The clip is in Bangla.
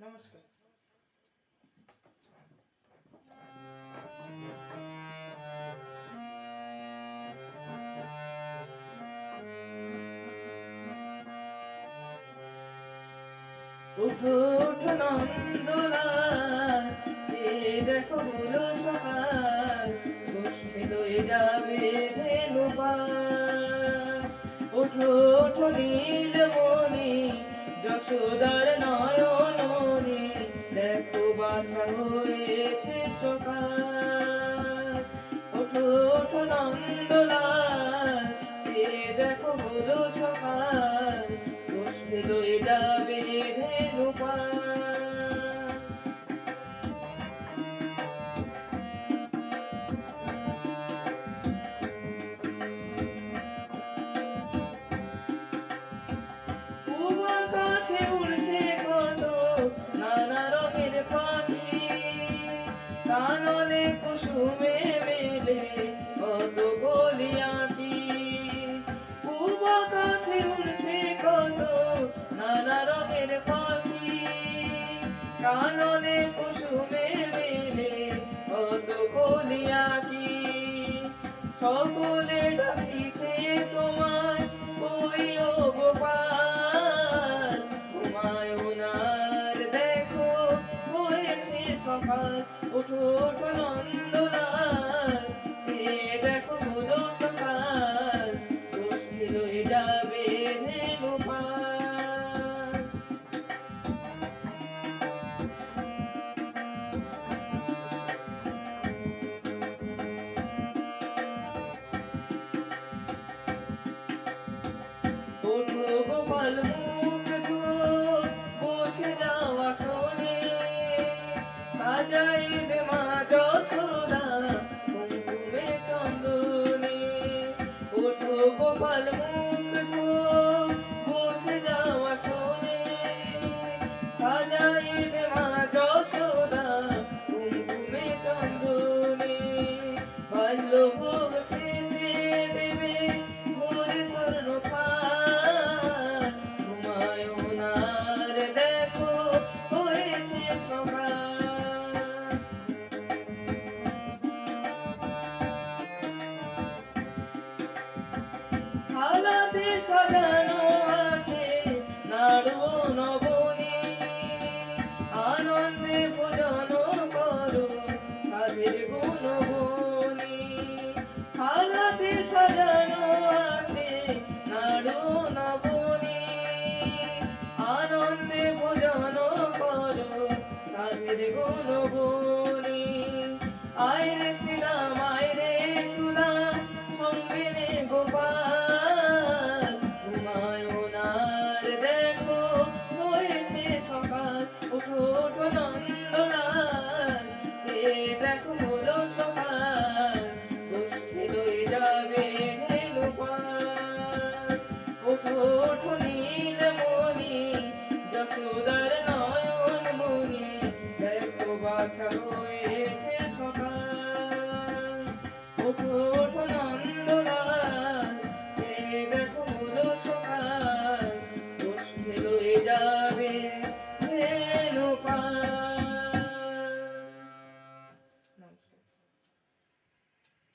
নমস্কার। উঠো উঠো নন্দলাল, চেয়ে দেখো হলো সকাল, গোষ্ঠী লয়ে যাবে ধেনুপাল। ওঠো ওঠো নীলমণি, যশোদার নয়নমণি, দেখো বাছা হয়েছে সকাল। ওঠো ওঠো নন্দলাল, চেয়ে দেখো হলো সকাল, গোষ্ঠী লয়ে যাবে ধেনুপাল। পূব আকাশে উড়ছে কত নানা রঙের পাখি, কাননে কুসুমে মেলে কত কলি আঁকি। পূব আকাশে উড়ছে কত নানা রঙের পাখি, কাননে কুসুমে মেলে কত কলি আঁকি। সকলে ডাকিছে তোমায় ওই ও গোপাল, হুমায়ুনার দেখো হয়েছে সকাল। ওঠো ওঠো নন্দলাল, চেয়ে দেখো হলো সকাল, গোষ্ঠী লয়ে যাবে ধেনুপাল। ওঠো গোপাল মুখ ধো, বসে যাও আসনে, সাজাইবে মা যশোদা কুমকুমে চন্দনে। ওঠো গোপাল মুখ ধো, বসে যাও আসনে, সাজাইবে মা যশোদা কুমকুমে চন্দনে। বাল্যভোগ খেতে দেবে ভোরে স্বর্ণ থাল, হুমায়ুনার দেখো হয়েছে সকাল। থালাতে সাজানো আছে নাড়ু নবনী, আনন্দে ভোজন করো সাধের গুণবনী। থালাতে সাজানো আছে নাড়ু নবনী, আনন্দে ভোজন করো সাধের গুণবনী। আইরে